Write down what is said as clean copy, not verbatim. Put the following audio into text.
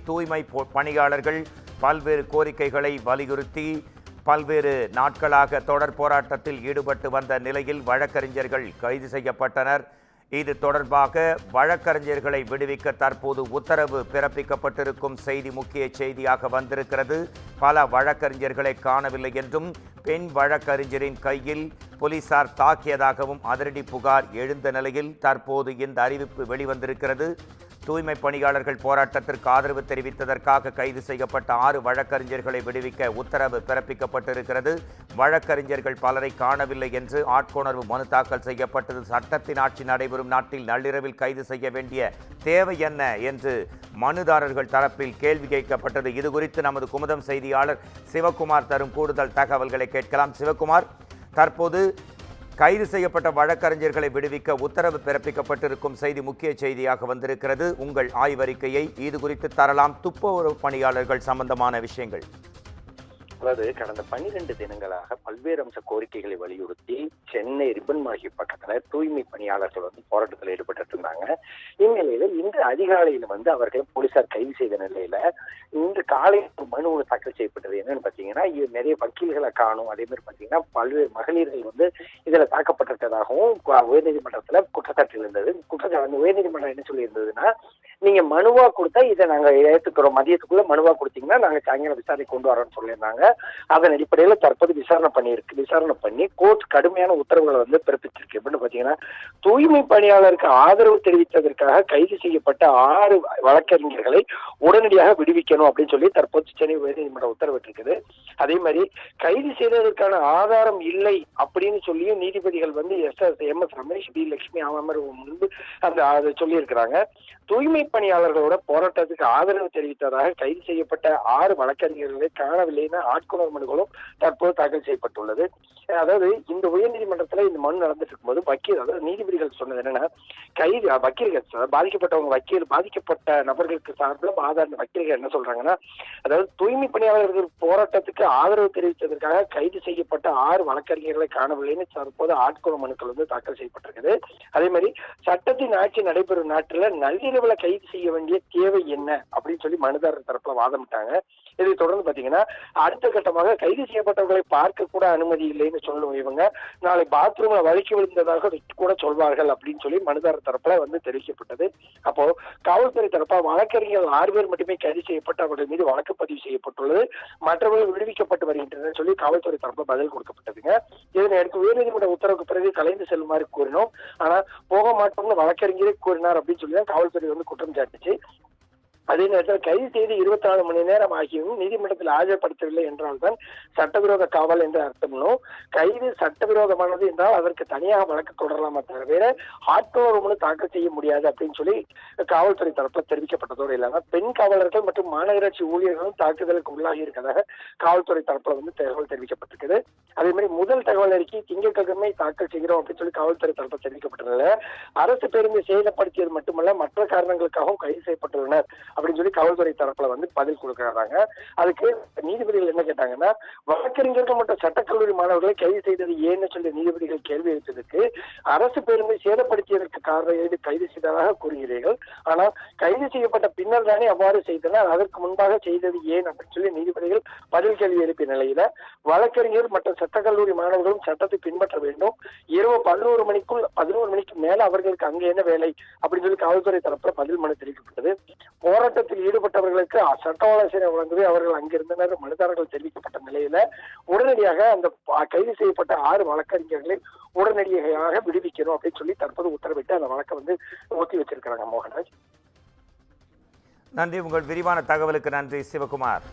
தூய்மை பணியாளர்கள் பல்வேறு கோரிக்கைகளை வலியுறுத்தி பல்வேறு நாட்களாக தொடர் போராட்டத்தில் ஈடுபட்டு வந்த நிலையில் வழக்கறிஞர்கள் கைது செய்யப்பட்டனர். இது தொடர்பாக வழக்கறிஞர்களை விடுவிக்க தற்போது உத்தரவு பிறப்பிக்கப்பட்டிருக்கும் செய்தி முக்கிய செய்தியாக வந்திருக்கிறது. பல வழக்கறிஞர்களை காணவில்லை என்றும் பெண் வழக்கறிஞரின் கையில் போலீசார் தாக்கியதாகவும் அதிரடி புகார் எழுந்த நிலையில் தற்போது இந்த அறிவிப்பு வெளிவந்திருக்கிறது. தூய்மை பணியாளர்கள் போராட்டத்திற்கு ஆதரவு தெரிவித்ததற்காக கைது செய்யப்பட்ட 6 வழக்கறிஞர்களை விடுவிக்க உத்தரவு பிறப்பிக்கப்பட்டிருக்கிறது. வழக்கறிஞர்கள் பலரை காணவில்லை என்று ஆட்கொணர்வு மனு தாக்கல் செய்யப்பட்டது. சட்டத்தின் ஆட்சி நடைபெறும் நாட்டில் நள்ளிரவில் கைது செய்ய வேண்டிய தேவை என்ன என்று மனுதாரர்கள் தரப்பில் கேள்வி கேட்கப்பட்டது. இது குறித்து நமது குமுதம் செய்தியாளர் சிவகுமார் தரும் கூடுதல் தகவல்களை கேட்கலாம். சிவகுமார், தற்போது கைது செய்யப்பட்ட வழக்கறிஞர்களை விடுவிக்க உத்தரவு பிறப்பிக்கப்பட்டிருக்கும் செய்தி முக்கிய செய்தியாக வந்திருக்கிறது. உங்கள் ஆய்வறிக்கையை இது குறித்து தரலாம். துப்புரவு பணியாளர்கள் சம்பந்தமான விஷயங்கள். அதாவது கடந்த 12 தினங்களாக பல்வேறு அம்ச கோரிக்கைகளை வலியுறுத்தி சென்னை ரிப்பன் மார்க்கெட் பக்கத்துல தூய்மை பணியாளர்கள் போராட்டத்தில் ஈடுபட்டு இருந்தாங்க. இந்நிலையில இன்று அதிகாலையில அவர்களை போலீசார் கைது செய்த நிலையில இன்று காலை மனு தாக்கல் செய்யப்பட்டது. என்னன்னு பாத்தீங்கன்னா, நிறைய வக்கீல்களை காணும், அதே மாதிரி பாத்தீங்கன்னா பல்வேறு மகளிர்கள் இதுல தாக்கப்பட்டிருக்கதாகவும் உயர்நீதிமன்றத்துல குற்றச்சாட்டு இருந்தது. குற்றச்சாட்டு உயர்நீதிமன்றம் என்ன சொல்லி இருந்ததுன்னா, நீங்க மனுவா கொடுத்தா இதை நாங்க ஏற்றுக்கிறோம், மதியத்துக்குள்ள மனுவா கொடுத்தீங்கன்னா நாங்க சாயங்காலம் விசாரணை கொண்டு வரோம்னு சொல்லியிருந்தாங்க. அதன் அடிப்படையில தற்போது விசாரணை பண்ணி கோர்ட் கடுமையான உத்தரவுகளை பிறப்பிச்சிருக்கு. எப்படின்னு பாத்தீங்கன்னா, தூய்மை பணியாளருக்கு ஆதரவு தெரிவித்ததற்காக கைது செய்யப்பட்ட 6 வழக்கறிஞர்களை உடனடியாக விடுவிக்கணும் அப்படின்னு சொல்லி தற்போது சென்னை உயர்நீதிமன்றம் உத்தரவிட்டிருக்குது. அதே மாதிரி கைது செய்ததற்கான ஆதாரம் இல்லை அப்படின்னு சொல்லியும் நீதிபதிகள் எஸ் ரமேஷ், பி லட்சுமி அமர்வு முன்பு அதை சொல்லி இருக்கிறாங்க. தூய்மை பணியாளர்களோட போராட்டத்துக்கு ஆதரவு தெரிவித்ததாக கைது செய்யப்பட்ட 6 வழக்கறிஞர்களை காணவில்லைன்னு ஆட்கொணர் மனுகளும் தற்போது தாக்கல் செய்யப்பட்டுள்ளது. அதாவது இந்த உயர்நீதிமன்றத்துல இந்த மனு நடந்துட்டு இருக்கும்போது அதாவது நீதிபதிகள் சொன்னது என்னன்னா, வக்கீல்கள் பாதிக்கப்பட்ட நபர்களுக்கு சார்பில் ஆதார வக்கீல்கள் என்ன சொல்றாங்கன்னா, அதாவது தூய்மை பணியாளர்கள் போராட்டத்துக்கு ஆதரவு தெரிவித்ததற்காக கைது செய்யப்பட்ட 6 வழக்கறிஞர்களை காணவில்லைன்னு தற்போது ஆட்கொணர் மனுக்கள் தாக்கல் செய்யப்பட்டிருக்குது. அதே மாதிரி சட்டத்தின் ஆட்சி நடைபெறும் நாட்டில் நள்ளிரவுல கைது செய்ய வேண்டிய தேவை என்ன அப்படின்னு சொல்லி மனுதாரர் தரப்புல வாதமிட்டாங்க. இதை தொடர்ந்து பாத்தீங்கன்னா, அடுத்த கட்டமாக கைது செய்யப்பட்டவர்களை பார்க்க கூட அனுமதி இல்லைன்னு சொல்லுவோம். இவங்க நாளை பாத்ரூம்ல வழுக்கி விழுந்ததாக கூட சொல்வார்கள் அப்படின்னு சொல்லி மனுதாரர் தரப்புல தெரிவிக்கப்பட்டது. அப்போ காவல்துறை தரப்பா வழக்கறிஞர்கள் 6 பேர் மட்டுமே கைது செய்யப்பட்டு அவர்கள் மீது வழக்கு பதிவு செய்யப்பட்டுள்ளது, மற்றவர்கள் விடுவிக்கப்பட்டு வருகின்றனர் சொல்லி காவல்துறை தரப்புல பதில் கொடுக்கப்பட்டதுங்க. இதனை அடுத்து உயர்நீதிமன்ற உத்தரவுக்கு பிறகு கலைந்து செல்லுமாறு கூறினோம். ஆனா போக மாட்டோம்னு வழக்கறிஞரே கூறினார் அப்படின்னு சொல்லி தான் காவல்துறை குற்றம் சாட்டுச்சு. அதே நேரத்தில் கைது செய்து 24 மணி நேரம் ஆகியும் நீதிமன்றத்தில் ஆஜர்படுத்தவில்லை என்றால்தான் சட்டவிரோத காவல் என்று அர்த்தம்னும், கைது சட்டவிரோதமானது என்றால் அதற்கு தனியாக வழக்கு தொடரலாமா தவிர ஆட்கொணர்வு மனு தாக்கல் செய்ய முடியாது அப்படின்னு சொல்லி காவல்துறை தரப்பில் தெரிவிக்கப்பட்டதோடு இல்லாம பெண் காவலர்கள் மற்றும் மாநகராட்சி ஊழியர்களும் தாக்குதலுக்கு உள்ளாகி இருக்கிறதாக காவல்துறை தரப்புல தகவல் தெரிவிக்கப்பட்டிருக்குது. அதே மாதிரி முதல் தகவல் அறிக்கை திங்கட்கிழமை தாக்கல் செய்கிறோம் அப்படின்னு சொல்லி காவல்துறை தரப்பில் தெரிவிக்கப்பட்டதுல அரசு பேருந்து சேதப்படுத்தியது மட்டுமல்ல மற்ற காரணங்களுக்காகவும் கைது செய்யப்பட்டுள்ளனர் அப்படின்னு சொல்லி காவல்துறை தரப்புல பதில் கொடுக்கிறாங்க. அதுக்கு நீதிபதிகள் என்ன கேட்டாங்கன்னா, வழக்கறிஞர்கள் மற்றும் சட்டக்கல்லூரி மாணவர்களை கைது செய்தது ஏன்னு சொல்லி நீதிபதிகள் கேள்வி எழுத்ததுக்கு, அரசு பேருந்தை சேதப்படுத்தியதற்கு காரணம் கைது செய்ததாக கூறுகிறீர்கள், ஆனால் கைது செய்யப்பட்ட பின்னர் தானே அவ்வாறு செய்தனர், அதற்கு முன்பாக செய்தது ஏன் அப்படின்னு சொல்லி நீதிபதிகள் பதில் கேள்வி எழுப்பிய நிலையில வழக்கறிஞர் மற்றும் சட்டக்கல்லூரி மாணவர்களும் சட்டத்தை பின்பற்ற வேண்டும், இரவு 11 மணிக்கு மேல அவர்களுக்கு அங்க என்ன வேலை அப்படின்னு சொல்லி காவல்துறை தரப்புல பதில் மனு தெரிவிக்கப்பட்டது. போராட்டத்தில் ஈடுபட்டவர்களுக்கு சட்ட ஆலோசனை வழங்கவே அவர்கள் அங்கிருந்தனர் மனுதாரர்கள் தெரிவிக்கப்பட்ட நிலையில உடனடியாக அந்த கைது செய்யப்பட்ட 6 வழக்கறிஞர்களை உடனடியாக விடுவிக்கணும் அப்படின்னு சொல்லி தற்போது உத்தரவிட்டு அந்த வழக்கை ஒத்தி வச்சிருக்கிறாங்க. மோகன்ராஜ், நன்றி. உங்கள் விரிவான தகவலுக்கு நன்றி சிவகுமார்.